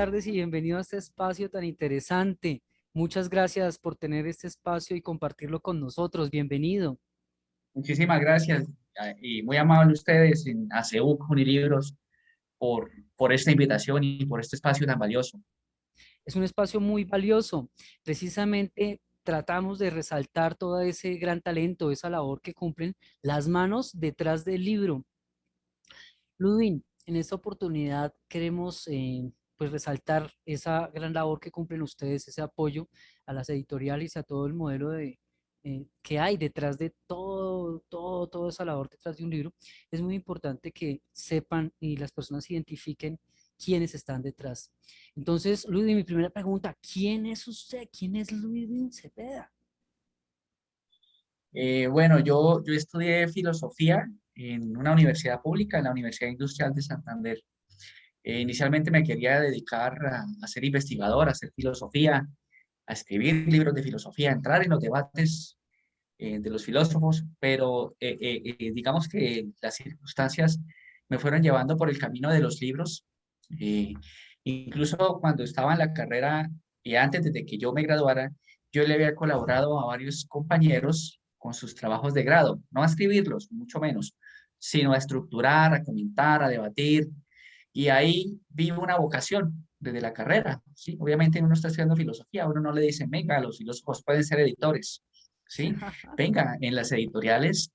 tardes y bienvenido a este espacio tan interesante. Muchas gracias por tener este espacio y compartirlo con nosotros. Bienvenido. Muchísimas gracias y muy amable ustedes en ACU Unilibros por esta invitación y por este espacio tan valioso. Es un espacio muy valioso. Precisamente tratamos de resaltar todo ese gran talento, esa labor que cumplen las manos detrás del libro. Ludwin, en esta oportunidad queremos pues resaltar esa gran labor que cumplen ustedes, ese apoyo a las editoriales y a todo el modelo que hay detrás de toda esa labor detrás de un libro. Es muy importante que sepan y las personas identifiquen quiénes están detrás. Entonces, Ludwin, mi primera pregunta, ¿quién es usted? ¿Quién es Ludwin Cepeda? Bueno, yo estudié filosofía en una universidad pública, en la Universidad Industrial de Santander. Inicialmente me quería dedicar a ser investigador, a hacer filosofía, a escribir libros de filosofía, a entrar en los debates de los filósofos, pero digamos que las circunstancias me fueron llevando por el camino de los libros. Eh, Incluso cuando estaba en la carrera y antes de que yo me graduara, yo le había colaborado a varios compañeros con sus trabajos de grado, no a escribirlos, mucho menos, sino a estructurar, a comentar, a debatir. Y ahí vi una vocación desde la carrera, ¿sí? Obviamente uno está estudiando filosofía, uno no le dice, venga, los filósofos pueden ser editores, ¿sí? Venga, en las editoriales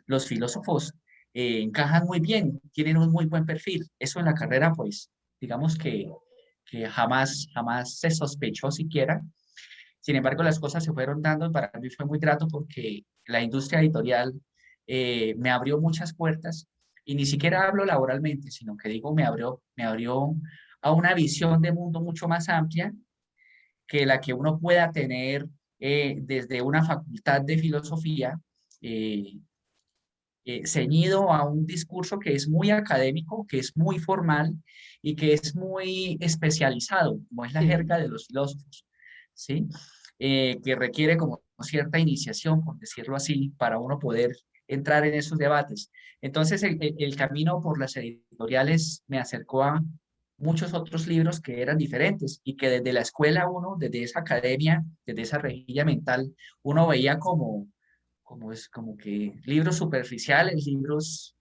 los filósofos encajan muy bien, tienen un muy buen perfil. Eso en la carrera, pues, digamos que jamás se sospechó siquiera. Sin embargo, las cosas se fueron dando y para mí fue muy grato porque la industria editorial me abrió muchas puertas y ni siquiera hablo laboralmente, sino que digo, me abrió a una visión de mundo mucho más amplia que la que uno pueda tener desde una facultad de filosofía, eh, ceñido a un discurso que es muy académico, que es muy formal y que es muy especializado, como es la jerga Sí. de los filósofos, ¿sí? Que requiere como cierta iniciación, por decirlo así, para uno poder entrar en esos debates. Entonces, el camino por las editoriales me acercó a muchos otros libros que eran diferentes y que desde la escuela uno, desde esa academia, desde esa rejilla mental, uno veía como que libros superficiales, libros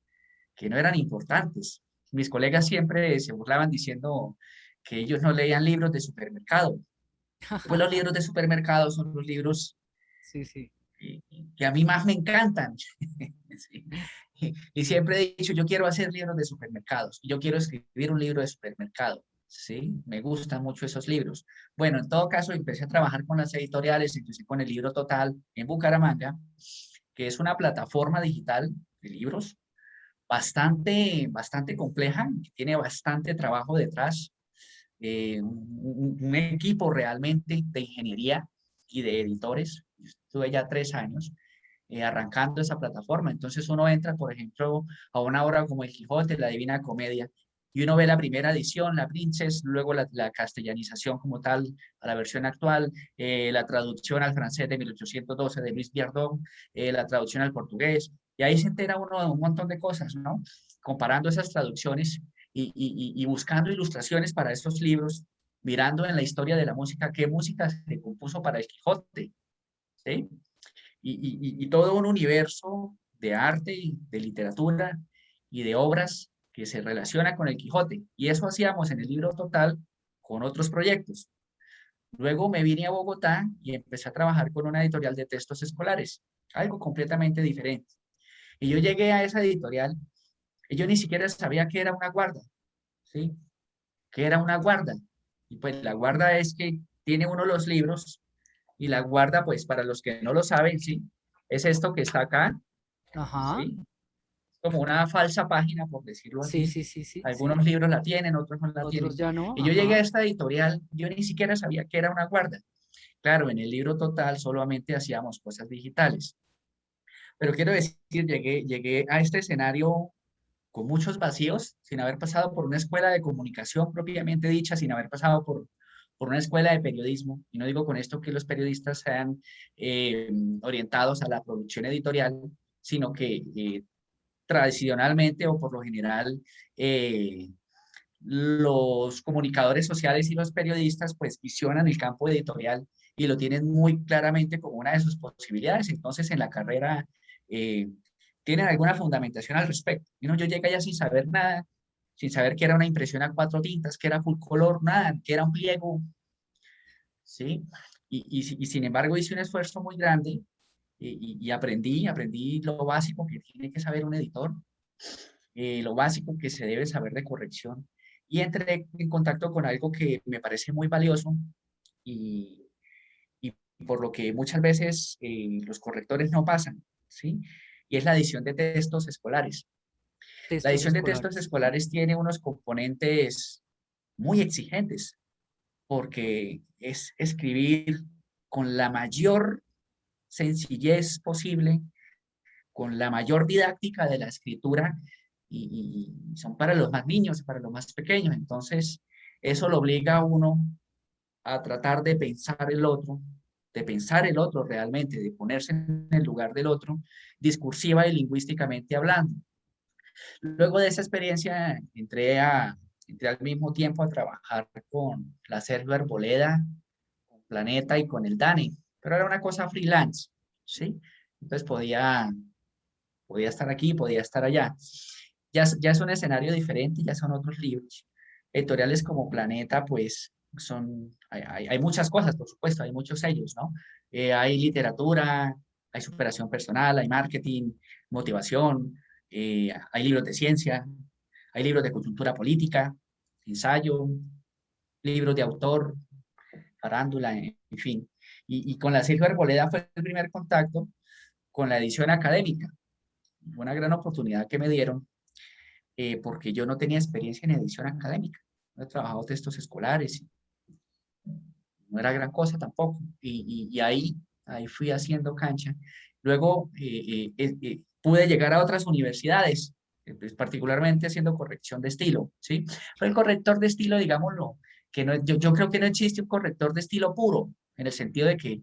que no eran importantes. Mis colegas siempre se burlaban diciendo que ellos no leían libros de supermercado. Pues los libros de supermercado son los libros Sí, sí. que a mí más me encantan. Sí. Y siempre he dicho, yo quiero hacer libros de supermercados, yo quiero escribir un libro de supermercado. Sí, me gustan mucho esos libros. Bueno, en todo caso, empecé a trabajar con las editoriales, empecé con el Libro Total en Bucaramanga, que es una plataforma digital de libros bastante compleja, que tiene bastante trabajo detrás, un equipo realmente de ingeniería y de editores. Estuve ya 3 años arrancando esa plataforma. Entonces uno entra, por ejemplo, a una obra como El Quijote, la Divina Comedia, y uno ve la primera edición, la Princess, luego la castellanización como tal a la versión actual, la traducción al francés de 1812 de Luis Viardot, la traducción al portugués, y ahí se entera uno de un montón de cosas, ¿no? Comparando esas traducciones y buscando ilustraciones para esos libros, mirando en la historia de la música qué música se compuso para El Quijote, ¿sí? Y todo un universo de arte, y de literatura y de obras que se relaciona con el Quijote. Y eso hacíamos en el Libro Total con otros proyectos. Luego me vine a Bogotá y empecé a trabajar con una editorial de textos escolares, algo completamente diferente. Y yo llegué a esa editorial y yo ni siquiera sabía qué era una guarda, ¿sí? ¿Qué era una guarda? Y pues la guarda es que tiene uno los libros y la guarda, pues para los que no lo saben, ¿sí? Es esto que está acá, Ajá. ¿sí? Como una falsa página, por decirlo Sí, así. sí, sí, sí, Algunos sí. libros la tienen, otros no la Otros tienen. ya no. Y yo llegué a Ajá. esta editorial, yo ni siquiera sabía que era una guarda. Claro, en el Libro Total solamente hacíamos cosas digitales. Pero quiero decir, llegué a este escenario con muchos vacíos, sin haber pasado por una escuela de comunicación propiamente dicha, sin haber pasado por una escuela de periodismo. Y no digo con esto que los periodistas sean eh, orientados a la producción editorial, sino que tradicionalmente o por lo general, eh, los comunicadores sociales y los periodistas pues visionan el campo editorial y lo tienen muy claramente como una de sus posibilidades. Entonces en la carrera eh, tienen alguna fundamentación al respecto. Y no, yo llegué allá sin saber nada, sin saber que era una impresión a cuatro tintas, que era full color, nada, que era un pliego, ¿sí? Y sin embargo hice un esfuerzo muy grande y aprendí lo básico que tiene que saber un editor, lo básico que se debe saber de corrección. Y entré en contacto con algo que me parece muy valioso y, y por lo que muchas veces los correctores no pasan, ¿sí? Y es la edición de textos escolares. La Textos edición de textos escolares. escolares tiene unos componentes muy exigentes porque es escribir con la mayor sencillez posible, con la mayor didáctica de la escritura y son para los más niños, para los más pequeños. Entonces, eso lo obliga a uno a tratar de pensar el otro realmente, de ponerse en el lugar del otro, discursiva y lingüísticamente hablando. Luego de esa experiencia, entré al mismo tiempo a trabajar con la Sergio Arboleda, con Planeta y con el Dani, pero era una cosa freelance, ¿sí? Entonces podía estar aquí, podía estar allá. Ya es un escenario diferente, ya son otros libros. Editoriales como Planeta, pues hay muchas cosas, por supuesto, hay muchos sellos, ¿no? Hay literatura, hay superación personal, hay marketing, motivación, hay libros de ciencia, hay libros de coyuntura política, ensayo, libros de autor, farándula, en fin. Y con la Silvia Arboleda fue el primer contacto con la edición académica. Fue una gran oportunidad que me dieron porque yo no tenía experiencia en edición académica. No he trabajado textos escolares, no era gran cosa tampoco. Y ahí fui haciendo cancha. Luego pude llegar a otras universidades, pues, particularmente haciendo corrección de estilo, ¿sí? Pero el corrector de estilo, digámoslo, que no, yo creo que no existe un corrector de estilo puro, en el sentido de que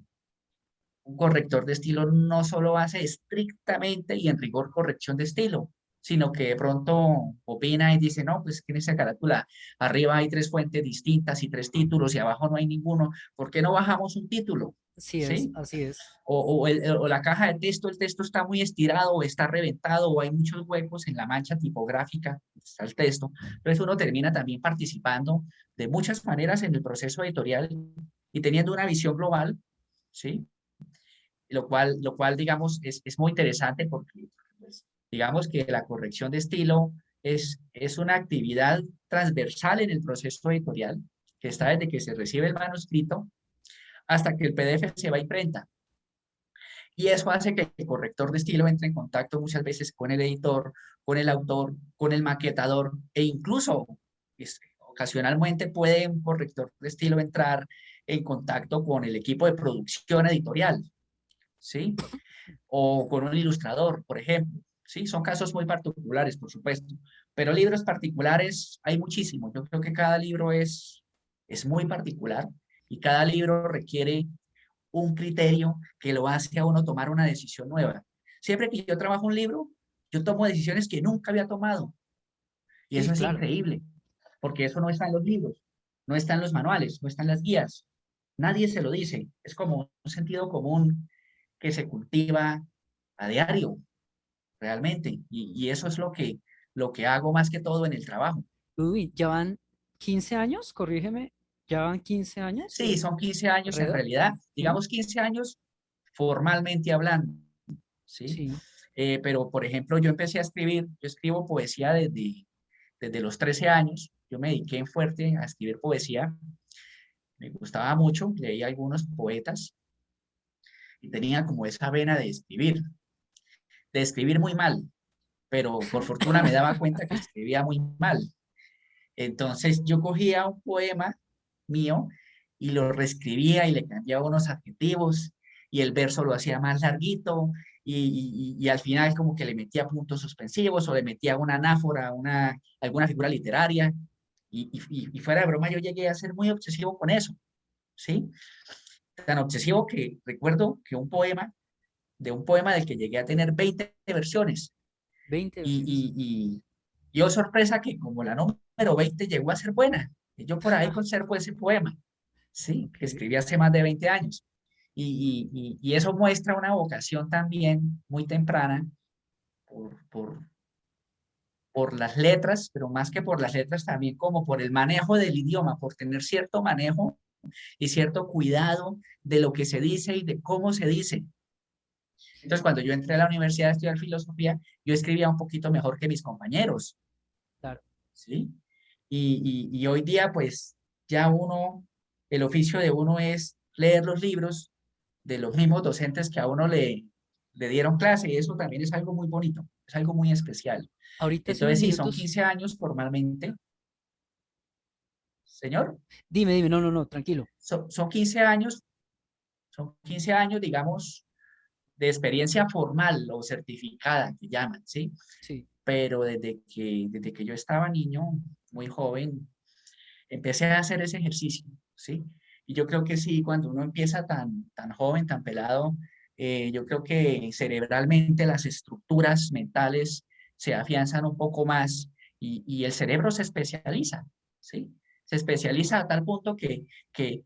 un corrector de estilo no solo hace estrictamente y en rigor corrección de estilo, sino que de pronto opina y dice, no, pues que en esa carátula arriba hay tres fuentes distintas y tres títulos y abajo no hay ninguno, ¿por qué no bajamos un título? Sí es, ¿Sí? así es. O la caja de texto, el texto está muy estirado o está reventado o hay muchos huecos en la mancha tipográfica, está el texto. Entonces uno termina también participando de muchas maneras en el proceso editorial y teniendo una visión global, ¿sí? Lo cual digamos, es muy interesante porque, pues, digamos que la corrección de estilo es una actividad transversal en el proceso editorial, que está desde que se recibe el manuscrito hasta que el PDF se va a imprenta. Y eso hace que el corrector de estilo entre en contacto muchas veces con el editor, con el autor, con el maquetador e incluso ocasionalmente puede un corrector de estilo entrar en contacto con el equipo de producción editorial, ¿sí? O con un ilustrador, por ejemplo. Sí, son casos muy particulares, por supuesto, pero libros particulares hay muchísimos. Yo creo que cada libro es muy particular y cada libro requiere un criterio que lo hace a uno tomar una decisión nueva. Siempre que yo trabajo un libro, yo tomo decisiones que nunca había tomado y Sí, eso es claro. increíble, porque eso no está en los libros, no está en los manuales, no está en las guías. Nadie se lo dice. Es como un sentido común que se cultiva a diario, realmente. Y eso es lo que hago más que todo en el trabajo. Uy, ¿ya van 15 años? Corrígeme. ¿Ya van 15 años Sí, son 15 años en alrededor? realidad, ¿Mm? digamos 15 años formalmente hablando, ¿sí? Sí, Pero, por ejemplo, yo escribo poesía desde los 13 años. Yo me dediqué en fuerte a escribir poesía. Me gustaba mucho, leí algunos poetas y tenía como esa vena de escribir muy mal, pero por fortuna me daba cuenta que escribía muy mal. Entonces yo cogía un poema mío y lo reescribía y le cambiaba unos adjetivos y el verso lo hacía más larguito y al final como que le metía puntos suspensivos o le metía una anáfora, alguna figura literaria y fuera de broma yo llegué a ser muy obsesivo con eso, ¿sí? Tan obsesivo que recuerdo que de un poema del que llegué a tener 20 versiones 20 y, versiones. y, y, y oh sorpresa que como la número número 20 llegó a ser buena. Y yo por ahí conservo ese poema, ¿sí? Que Ok. escribí hace más de 20 años. Y eso muestra una vocación también muy temprana por, por, por las letras, pero más que por las letras también como por el manejo del idioma, por tener cierto manejo y cierto cuidado de lo que se dice y de cómo se dice. Entonces, cuando yo entré a la universidad a estudiar filosofía, yo escribía un poquito mejor que mis compañeros, Claro. ¿sí? Y hoy día, pues, ya uno, el oficio de uno es leer los libros de los mismos docentes que a uno le dieron clase, y eso también es algo muy bonito, es algo muy especial. Ahorita hace unos Entonces, sí, son minutos, 15 años formalmente, señor, dime, no, no, no, tranquilo. son 15 años, son 15 años, digamos, de experiencia formal o certificada, que llaman, ¿sí? Sí, Pero desde que yo estaba niño, muy joven, empecé a hacer ese ejercicio, ¿sí? Y yo creo que sí, cuando uno empieza tan joven, tan pelado, yo creo que cerebralmente las estructuras mentales se afianzan un poco más y el cerebro se especializa, ¿sí? Se especializa a tal punto que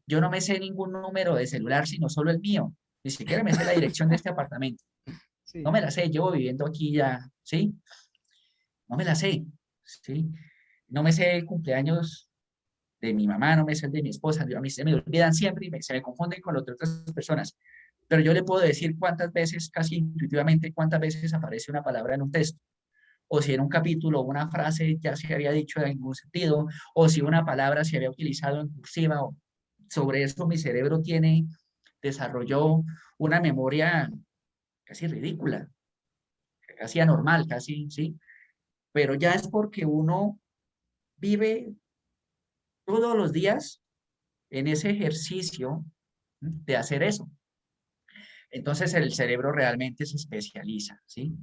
yo no me sé ningún número de celular, sino solo el mío. Ni siquiera me sé la dirección de este apartamento. No sí. me la sé, llevo viviendo aquí ya, ¿sí? No me la sé, ¿sí? No me sé el cumpleaños de mi mamá, no me sé el de mi esposa, a mí se me olvidan siempre y se me confunden con las de otras personas. Pero yo le puedo decir cuántas veces, casi intuitivamente, cuántas veces aparece una palabra en un texto, o si en un capítulo una frase ya se había dicho en algún sentido, o si una palabra se había utilizado en cursiva. Sobre eso mi cerebro desarrolló una memoria casi ridícula, casi anormal, casi, ¿sí? Pero ya es porque uno vive todos los días en ese ejercicio de hacer eso. Entonces el cerebro realmente se especializa, ¿sí?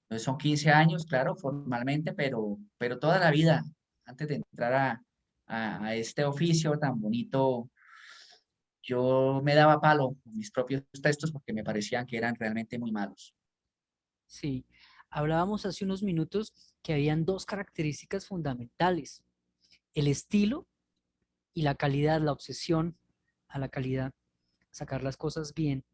Entonces son 15 años, claro, formalmente, pero toda la vida, antes de entrar a este oficio tan bonito, yo me daba palo con mis propios textos porque me parecían que eran realmente muy malos. Sí, hablábamos hace unos minutos que habían dos características fundamentales, el estilo y la calidad, la obsesión a la calidad, sacar las cosas bien.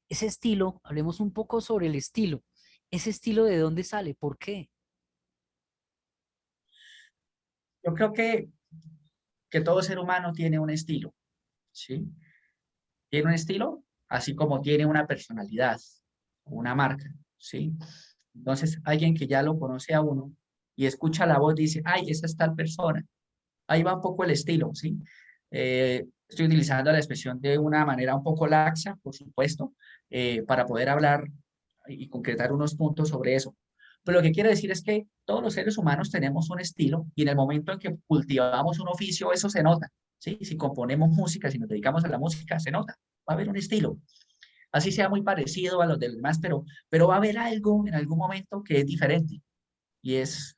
Ese estilo, hablemos un poco sobre el estilo. ¿Ese estilo de dónde sale? ¿Por qué? Yo creo que todo ser humano tiene un estilo, ¿sí? Tiene un estilo, así como tiene una personalidad, una marca, ¿sí? Entonces, alguien que ya lo conoce a uno y escucha la voz dice, ay, esa es tal persona. Ahí va un poco el estilo, ¿sí? Estoy utilizando la expresión de una manera un poco laxa, por supuesto, para poder hablar y concretar unos puntos sobre eso. Pero lo que quiero decir es que todos los seres humanos tenemos un estilo y en el momento en que cultivamos un oficio, eso se nota, ¿sí? Si componemos música, si nos dedicamos a la música, se nota, va a haber un estilo. Así sea muy parecido a los de los demás, pero va a haber algo en algún momento que es diferente y ese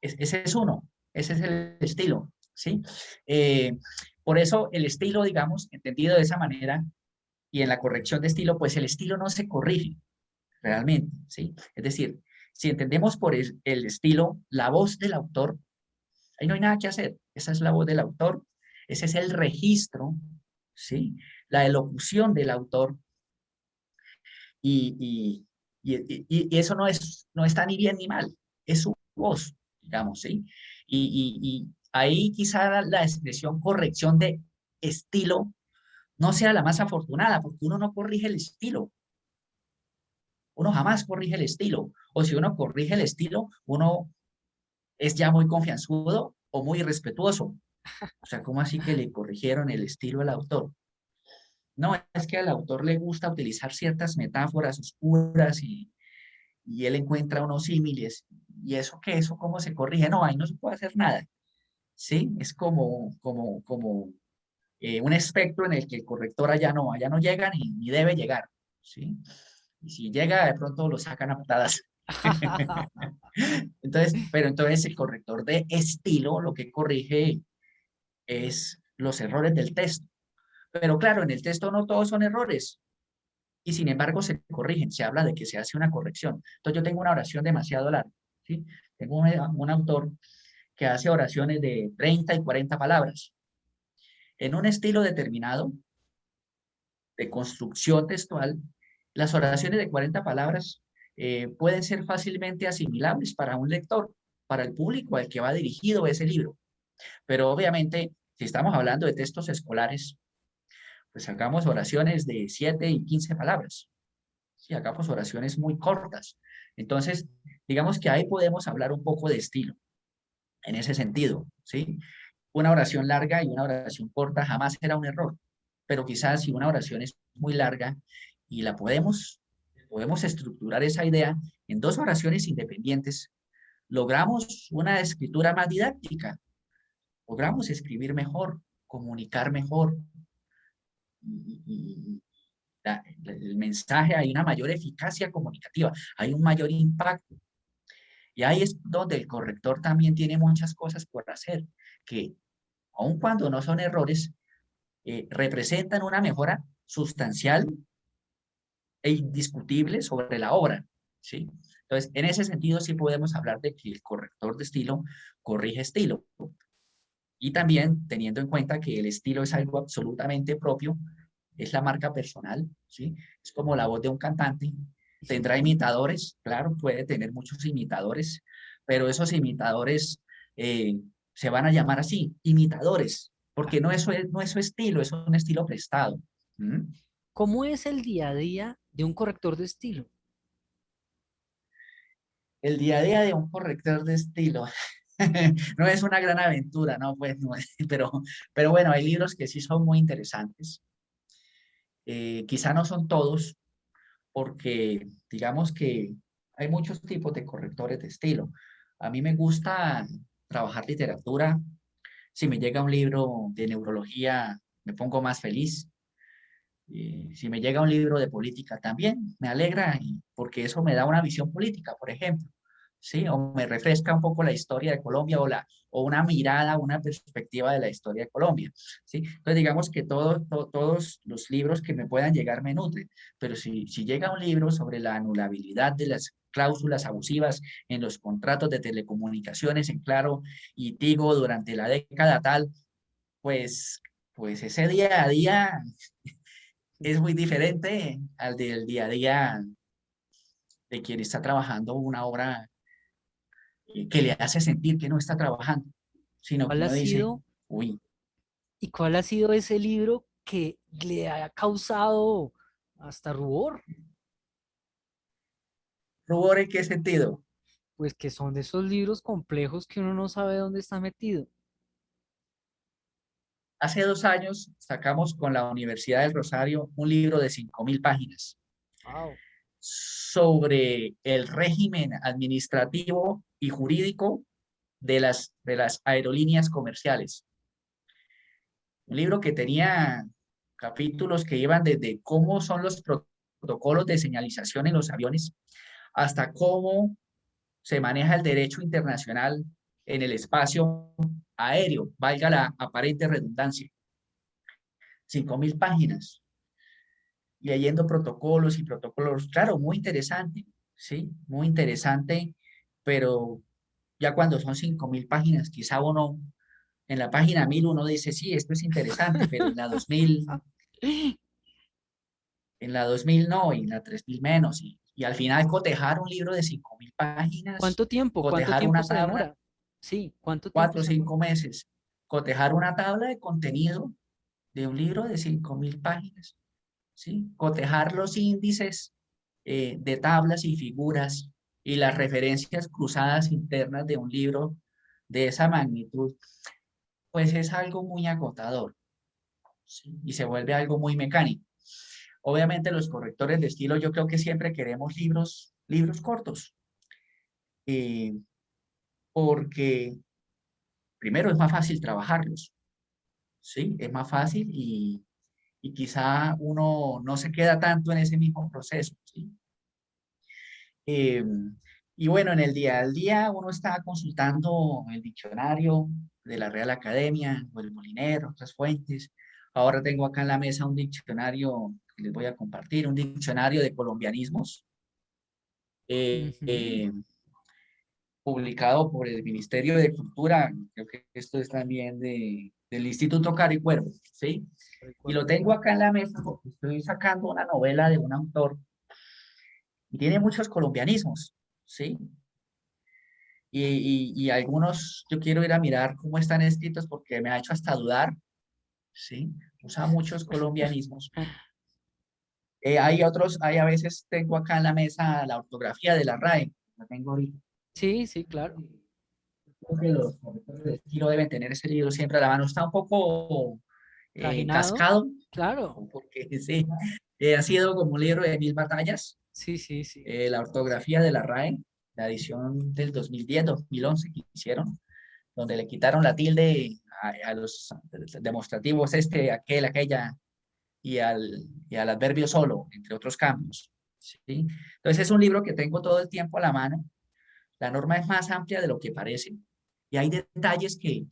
es uno, ese es el estilo, ¿sí? Eh, por eso el estilo, digamos, entendido de esa manera y en la corrección de estilo, pues el estilo no se corrige realmente, ¿sí? Es decir, si entendemos por el estilo la voz del autor, ahí no hay nada que hacer, esa es la voz del autor, ese es el registro, ¿sí? La elocución del autor y, y eso no está ni bien ni mal, es su voz, digamos, ¿sí? Y ahí quizá la expresión corrección de estilo no sea la más afortunada, porque uno no corrige el estilo, uno jamás corrige el estilo, o si uno corrige el estilo, uno es ya muy confianzudo o muy respetuoso. O sea, ¿cómo así que le corrigieron el estilo al autor? No, es que al autor le gusta utilizar ciertas metáforas oscuras y él encuentra unos símiles. ¿Y eso qué? ¿Eso cómo se corrige? No, ahí no se puede hacer nada. ¿Sí? Es como un espectro en el que el corrector allá no llega ni debe llegar. ¿Sí? Y si llega, de pronto lo sacan a patadas. Entonces el corrector de estilo lo que corrige es los errores del texto. Pero claro, en el texto no todos son errores y sin embargo se corrigen, se habla de que se hace una corrección. Entonces yo tengo una oración demasiado larga, ¿sí? Tengo un autor que hace oraciones de 30 y 40 palabras en un estilo determinado de construcción textual. Las oraciones de 40 palabras pueden ser fácilmente asimilables para un lector, para el público al que va dirigido ese libro. Pero obviamente, si estamos hablando de textos escolares, pues hagamos oraciones de 7 y 15 palabras. Sí, hagamos oraciones muy cortas. Entonces, digamos que ahí podemos hablar un poco de estilo, en ese sentido, ¿sí? Una oración larga y una oración corta jamás será un error, pero quizás si una oración es muy larga y la podemos estructurar esa idea en dos oraciones independientes, logramos una escritura más didáctica, logramos escribir mejor, comunicar mejor, y el mensaje, hay una mayor eficacia comunicativa, hay un mayor impacto. Y ahí es donde el corrector también tiene muchas cosas por hacer, que aun cuando no son errores, representan una mejora sustancial e indiscutible sobre la obra, ¿sí? Entonces, en ese sentido sí podemos hablar de que el corrector de estilo corrige estilo. Y también teniendo en cuenta que el estilo es algo absolutamente propio, es la marca personal, ¿sí? Es como la voz de un cantante. Tendrá imitadores, claro, puede tener muchos imitadores, pero esos imitadores eh, se van a llamar así, imitadores, porque no es su estilo, es un estilo prestado. ¿Mm? ¿Cómo es el día a día de un corrector de estilo? El día a día de un corrector de estilo no es una gran aventura, ¿no? Pues no, pero bueno, hay libros que sí son muy interesantes. Quizá no son todos, porque digamos que hay muchos tipos de correctores de estilo. A mí me gusta trabajar literatura. Si me llega un libro de neurología, me pongo más feliz. Si me llega un libro de política también, me alegra porque eso me da una visión política, por ejemplo, ¿sí? O me refresca un poco la historia de Colombia o una mirada, una perspectiva de la historia de Colombia, ¿sí? Entonces, digamos que todos los libros que me puedan llegar me nutren, pero si llega un libro sobre la anulabilidad de las cláusulas abusivas en los contratos de telecomunicaciones en Claro y Tigo durante la década tal, pues, pues ese día a día es muy diferente al del día a día de quien está trabajando una obra que le hace sentir que no está trabajando, sino que ¿Cuál ha uno dice, sido uy, y cuál ha sido ese libro que le ha causado hasta rubor? ¿rubor en qué sentido? Pues que son de esos libros complejos que uno no sabe dónde está metido. Hace 2 años sacamos con la Universidad del Rosario un libro de 5.000 páginas Wow. sobre el régimen administrativo y jurídico de las aerolíneas comerciales. Un libro que tenía capítulos que iban desde cómo son los protocolos de señalización en los aviones hasta cómo se maneja el derecho internacional en el espacio aéreo, valga la aparente redundancia. 5.000 páginas, leyendo protocolos y protocolos, claro, muy interesante, ¿sí? Muy interesante, pero ya cuando son 5.000 páginas, quizá uno, en la página 1.000 uno dice, sí, esto es interesante, pero en la 2.000 no, y en la 3.000 menos, y al final cotejar un libro de 5.000 páginas, ¿Cuánto tiempo? ¿Cuánto cotejar tiempo una se tabla, demora? Sí, ¿cuánto tiempo 4 o se demora? 5 meses, cotejar una tabla de contenido de un libro de 5.000 páginas, ¿sí? Cotejar los índices de tablas y figuras y las referencias cruzadas internas de un libro de esa magnitud, pues es algo muy agotador, ¿sí? Y se vuelve algo muy mecánico. Obviamente los correctores de estilo, yo creo que siempre queremos libros cortos, eh, porque primero es más fácil trabajarlos, ¿sí? Es más fácil y quizá uno no se queda tanto en ese mismo proceso, ¿sí? Eh, y bueno, en el día al día uno está consultando el diccionario de la Real Academia o el Molinero, otras fuentes. Ahora tengo acá en la mesa un diccionario que les voy a compartir, un diccionario de colombianismos. Eh, Ujú. eh, publicado por el Ministerio de Cultura, creo que esto es también del Instituto Caro y Cuervo, ¿sí? Y lo Recuerdo. tengo acá en la mesa porque estoy sacando una novela de un autor y tiene muchos colombianismos, ¿sí? Y algunos yo quiero ir a mirar cómo están escritos porque me ha hecho hasta dudar, ¿sí? Usa muchos colombianismos. Hay otros, hay a veces tengo acá en la mesa la ortografía de la RAE, la tengo ahorita. Sí, sí, claro. Creo que los correctores de estilo deben tener ese libro siempre a la mano. Está un poco Trajinado, cascado, claro. porque sí, ha sido como un libro de 1000 batallas. Sí, sí, sí. La ortografía de la RAE, la edición del 2010, 2011 que hicieron, donde le quitaron la tilde a los demostrativos este, aquel, aquella, y al adverbio solo, entre otros cambios. ¿Sí? Entonces es un libro que tengo todo el tiempo a la mano. La norma es más amplia de lo que parece y hay detalles que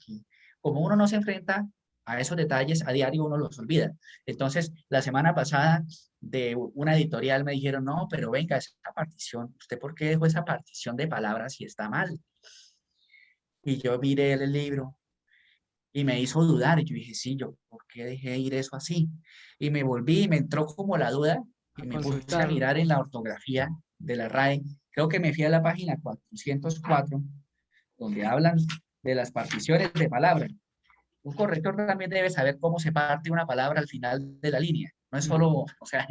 como uno no se enfrenta a esos detalles a diario, uno los olvida. Entonces, la semana pasada de una editorial me dijeron, no, pero venga, esa partición, ¿usted por qué dejó esa partición de palabras si está mal? Y yo miré el libro y me hizo dudar y yo dije, sí, yo, ¿por qué dejé ir eso así? Y me volví y me entró como la duda A y me puse a consultarlo. mirar en la ortografía de la RAE. Creo que me fui a la página 404 donde hablan de las particiones de palabras. Un corrector también debe saber cómo se parte una palabra al final de la línea. No es Ujú. solo, o sea,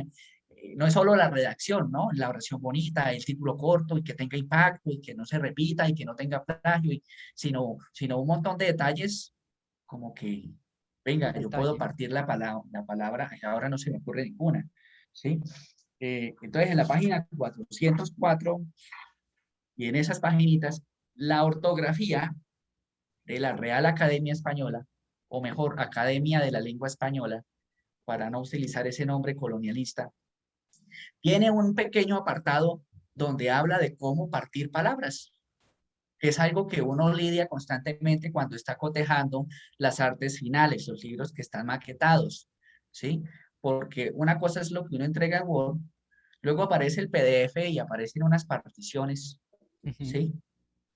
no es solo la redacción, ¿no? La oración bonita, el título corto y que tenga impacto y que no se repita y que no tenga plagio, sino un montón de detalles como que, El venga, yo puedo detalle. partir la palabra, ahora no se me ocurre ninguna, ¿sí? Entonces, en la página 404 y en esas paginitas, la ortografía de la Real Academia Española, o mejor, Academia de la Lengua Española, para no utilizar ese nombre colonialista, tiene un pequeño apartado donde habla de cómo partir palabras, que es algo que uno lidia constantemente cuando está cotejando las artes finales, los libros que están maquetados, ¿sí? Porque una cosa es lo que uno entrega en Word, luego aparece el PDF y aparecen unas particiones, Ujú. ¿sí?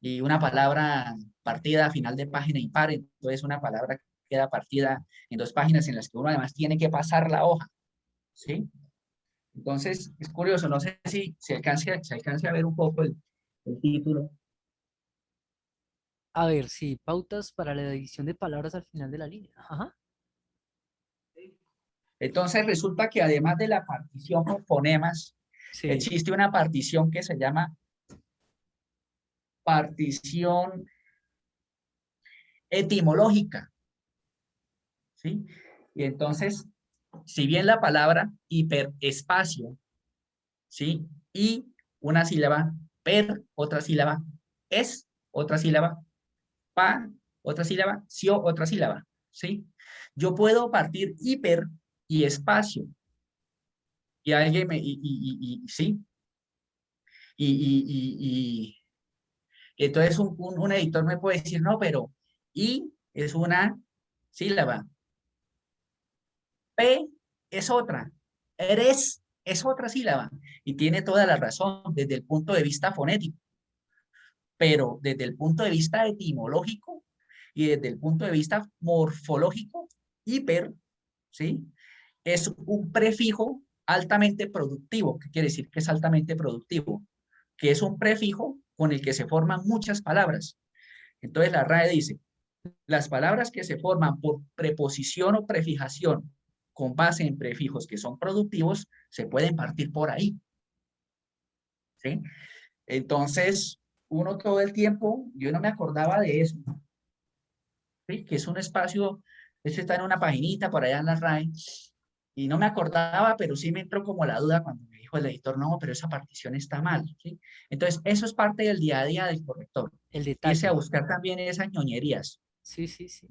Y una palabra partida a final de página impar, entonces una palabra queda partida en dos páginas en las que uno además tiene que pasar la hoja, ¿sí? Entonces, es curioso, no sé si se alcance a ver un poco el título. A ver, sí, pautas para la edición de palabras al final de la línea. Ajá. Entonces, resulta que además de la partición por fonemas, Sí. existe una partición que se llama partición etimológica, ¿sí? Y entonces, si bien la palabra hiperespacio, ¿sí? Y una sílaba, per, otra sílaba, es, otra sílaba, pa, otra sílaba, sio, otra sílaba, ¿sí? Yo puedo partir hiper y espacio, y alguien me, sí, y entonces un editor me puede decir, no, pero I es una sílaba, P es otra, eres es otra sílaba, y tiene toda la razón desde el punto de vista fonético. Pero desde el punto de vista etimológico y desde el punto de vista morfológico, hiper, ¿sí? Es un prefijo altamente productivo. ¿Qué quiere decir que es altamente productivo? Que es un prefijo con el que se forman muchas palabras. Entonces la RAE dice, las palabras que se forman por preposición o prefijación con base en prefijos que son productivos, se pueden partir por ahí, ¿sí? Entonces, uno todo el tiempo, yo no me acordaba de eso, ¿sí? Que es un espacio, eso está en una paginita por allá en la RAE, y no me acordaba, pero sí me entró como la duda cuando me dijo el editor, no, pero esa partición está mal, ¿sí? Entonces, eso es parte del día a día del corrector, El irse a detalle. buscar también esas ñoñerías. Sí, sí, sí.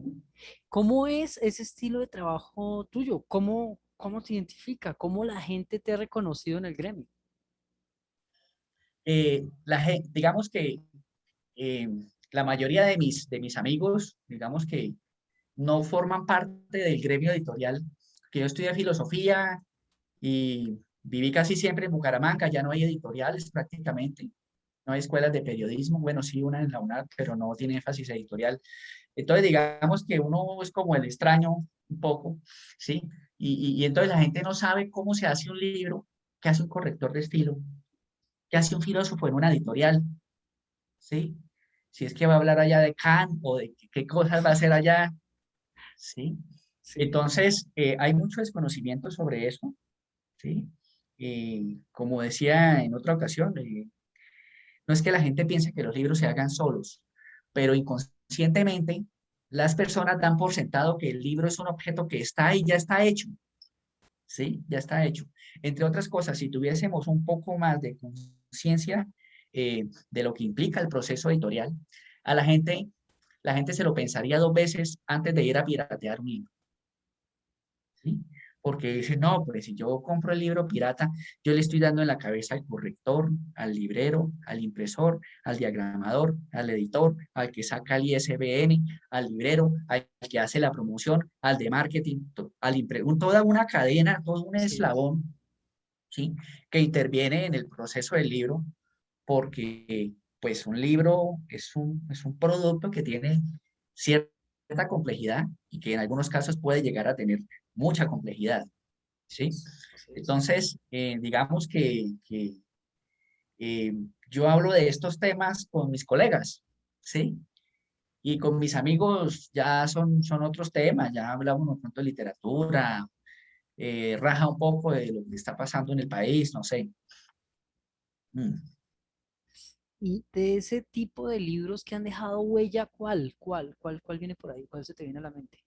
¿Cómo es ese estilo de trabajo tuyo? ¿Cómo te identifica? ¿Cómo la gente te ha reconocido en el gremio? Digamos que eh, la mayoría de mis amigos, digamos que no forman parte del gremio editorial, que yo estudié filosofía y viví casi siempre en Bucaramanga, ya no hay editoriales prácticamente, no hay escuelas de periodismo, bueno, sí, una en la UNAD, pero no tiene énfasis editorial. Entonces, digamos que uno es como el extraño un poco, ¿sí? Y entonces la gente no sabe cómo se hace un libro, qué hace un corrector de estilo, qué hace un filósofo en una editorial, ¿sí? Si es que va a hablar allá de Kant o de qué cosas va a hacer allá, ¿sí? Sí, Entonces, hay mucho desconocimiento sobre eso, ¿sí? Como decía en otra ocasión, no es que la gente piense que los libros se hagan solos, pero inconscientemente las personas dan por sentado que el libro es un objeto que está ahí, ya está hecho, ¿sí? Ya está hecho. Entre otras cosas, si tuviésemos un poco más de conciencia de lo que implica el proceso editorial, a la gente se lo pensaría dos veces antes de ir a piratear un libro. ¿Sí? Porque dice, no, pues si yo compro el libro pirata, yo le estoy dando en la cabeza al corrector, al librero, al impresor, al diagramador, al editor, al que saca el ISBN, al librero, al que hace la promoción, al de marketing, toda una cadena, todo un sí, eslabón, ¿sí? Que interviene en el proceso del libro, porque pues un libro es un producto que tiene cierta complejidad y que en algunos casos puede llegar a tener mucha complejidad, ¿sí? así es. Entonces, digamos eh, yo hablo de estos temas con mis colegas, ¿sí? Y con mis amigos ya son otros temas, ya hablamos un poco de literatura, raja un poco de lo que está pasando en el país, no sé. Mm. Y de ese tipo de libros que han dejado huella, ¿cuál viene por ahí? ¿Cuál se te viene a la mente?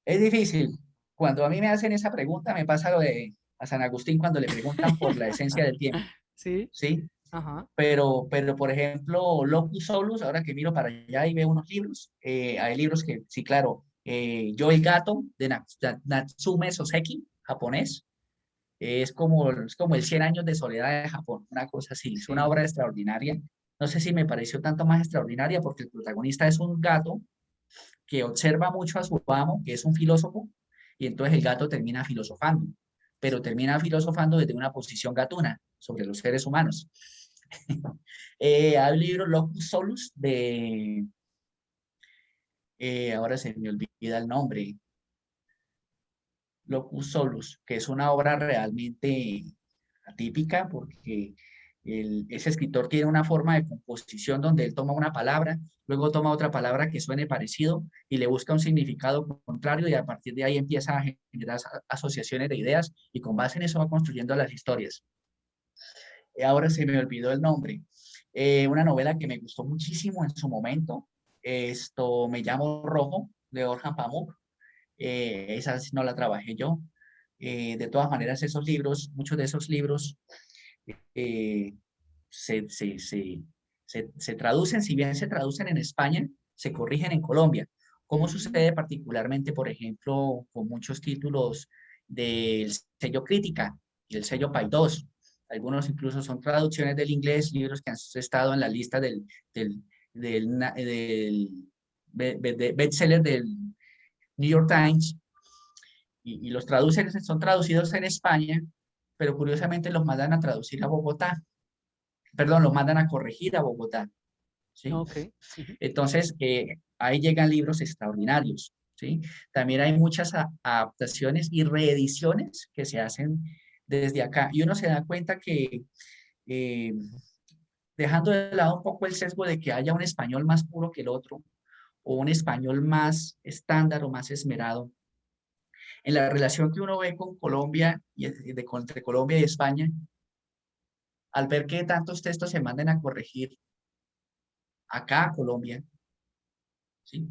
Es difícil. Cuando a mí me hacen esa pregunta, me pasa lo de a San Agustín cuando le preguntan por la esencia del tiempo, Sí, ¿sí? ajá. Pero por ejemplo, Locus Solus, ahora que miro para allá y veo unos libros, hay libros que, sí, claro, Yo el gato de Natsume Soseki, japonés, es como el 100 años de soledad de Japón, una cosa así, es una Sí, obra extraordinaria. No sé si me pareció tanto más extraordinaria porque el protagonista es un gato que observa mucho a su amo, que es un filósofo, y entonces el gato termina filosofando, pero sí. termina filosofando desde una posición gatuna sobre los seres humanos. Hay un libro, Locus Solus, ahora se me olvida el nombre, Locus Solus, que es una obra realmente atípica porque ese escritor tiene una forma de composición donde él toma una palabra, luego toma otra palabra que suene parecido y le busca un significado contrario y a partir de ahí empieza a generar asociaciones de ideas y con base en eso va construyendo las historias. Ahora se me olvidó el nombre. Una novela que me gustó muchísimo en su momento, esto Me llamo Rojo, de Orhan Pamuk. Esa sí no la trabajé yo. De todas maneras, esos libros, muchos de esos libros eh, se, se, se, se traducen, si bien se traducen en España, se corrigen en Colombia. ¿Cómo Mm, sucede particularmente, por ejemplo, con muchos títulos del sello Crítica y el sello Paidós? Algunos incluso son traducciones del inglés, libros que han estado en la lista del, del bestseller del New York Times y los traducen, son traducidos en España, pero curiosamente los mandan a traducir a Bogotá, perdón, los mandan a corregir a Bogotá, ¿sí? ok. Ujú. Entonces, ahí llegan libros extraordinarios, ¿sí? También hay muchas adaptaciones y reediciones que se hacen desde acá, y uno se da cuenta que eh, dejando de lado un poco el sesgo de que haya un español más puro que el otro, o un español más estándar o más esmerado, en la relación que uno ve con Colombia y entre Colombia y España, al ver que tantos textos se manden a corregir acá a Colombia, ¿sí?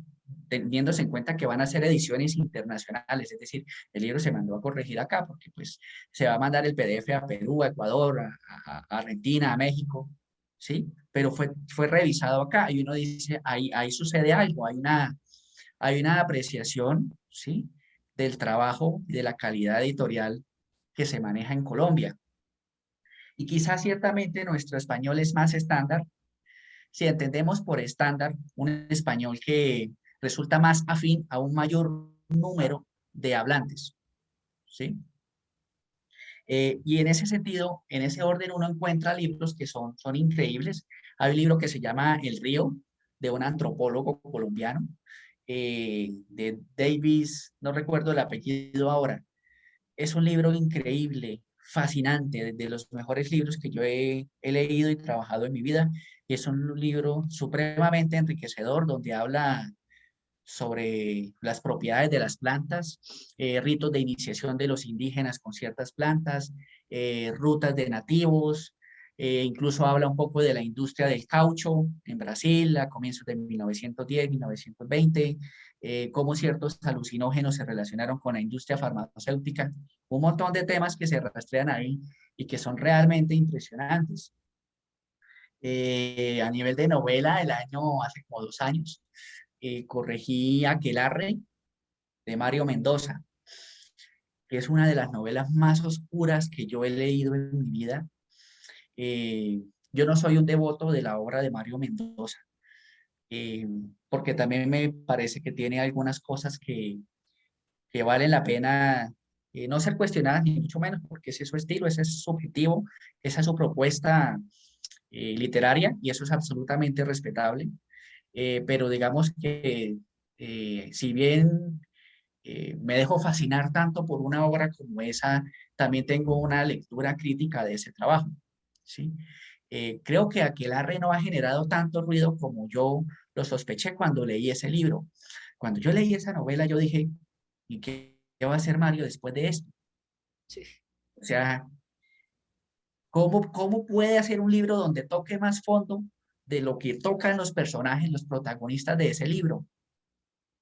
Teniéndose en cuenta que van a ser ediciones internacionales, es decir, el libro se mandó a corregir acá porque pues se va a mandar el PDF a Perú, a Ecuador, a Argentina, a México, ¿sí? Pero fue revisado acá y uno dice, ahí sucede algo, hay una apreciación, ¿sí? Del trabajo y de la calidad editorial que se maneja en Colombia. Y quizás ciertamente nuestro español es más estándar, si entendemos por estándar un español que resulta más afín a un mayor número de hablantes, ¿sí? Y en ese sentido, en ese orden, uno encuentra libros que son increíbles. Hay un libro que se llama El río, de un antropólogo colombiano, de Davis, no recuerdo el apellido ahora. Es un libro increíble, fascinante, de los mejores libros que yo he leído y trabajado en mi vida. Y es un libro supremamente enriquecedor donde habla sobre las propiedades de las plantas, ritos de iniciación de los indígenas con ciertas plantas, rutas de nativos, incluso habla un poco de la industria del caucho en Brasil a comienzos de 1910, 1920, cómo ciertos alucinógenos se relacionaron con la industria farmacéutica, un montón de temas que se rastrean ahí y que son realmente impresionantes. A nivel de novela, hace como 2 años, corregí Aquelarre de Mario Mendoza, que es una de las novelas más oscuras que yo he leído en mi vida. Yo no soy un devoto de la obra de Mario Mendoza, eh, porque también me parece que tiene algunas cosas que valen la pena no ser cuestionadas, ni mucho menos, porque ese es su estilo, ese es su objetivo, esa es su propuesta literaria, y eso es absolutamente respetable. Pero digamos que si bien me dejo fascinar tanto por una obra como esa, también tengo una lectura crítica de ese trabajo, ¿sí? Creo que Aquelarre no ha generado tanto ruido como yo lo sospeché cuando leí ese libro. Cuando yo leí esa novela, yo dije, ¿y qué va a hacer Mario después de esto? Sí, O sea, ¿cómo puede hacer un libro donde toque más fondo de lo que tocan los personajes, los protagonistas de ese libro?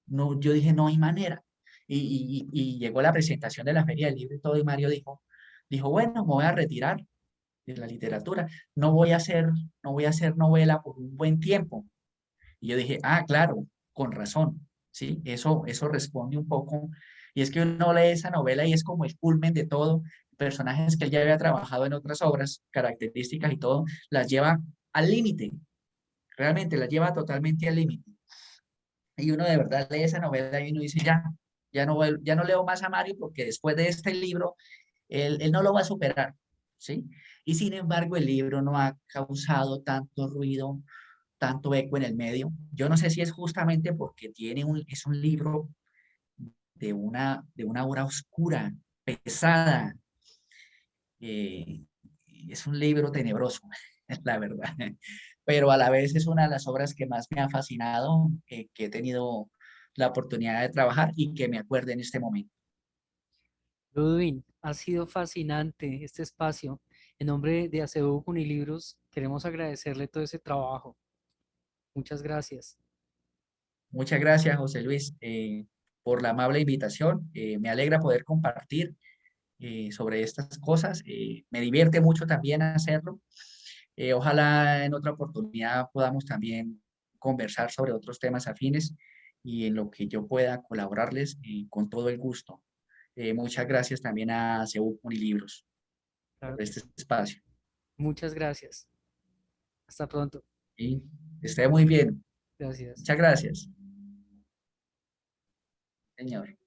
No, yo dije, no hay manera. Y llegó la presentación de la Feria del Libro y todo, y Mario dijo, bueno, me voy a retirar de la literatura, no voy a hacer novela por un buen tiempo. Y yo dije, ah, claro, con razón, ¿sí? Eso responde un poco. Y es que uno lee esa novela y es como el culmen de todo. Personajes que él ya había trabajado en otras obras, características y todo, las lleva al límite, realmente las lleva totalmente al límite. Y uno de verdad lee esa novela y uno dice, ya no leo más a Mario porque después de este libro, él no lo va a superar, ¿sí? Y sin embargo, el libro no ha causado tanto ruido, tanto eco en el medio. Yo no sé si es justamente porque es un libro de una obra oscura, pesada, eh, es un libro tenebroso, la verdad, pero a la vez es una de las obras que más me ha fascinado, que he tenido la oportunidad de trabajar y que me acuerdo en este momento. Ludwin, ha sido fascinante este espacio. En nombre de Acebo Unilibros, queremos agradecerle todo ese trabajo. Muchas gracias. Muchas gracias, José Luis, por la amable invitación. Me alegra poder compartir sobre estas cosas. Me divierte mucho también hacerlo. Ojalá en otra oportunidad podamos también conversar sobre otros temas afines y en lo que yo pueda colaborarles con todo el gusto. Muchas gracias también a CEU Unilibros Claro por que este sí. espacio. Muchas gracias. Hasta pronto. Y esté muy bien. Gracias. Muchas gracias, señor.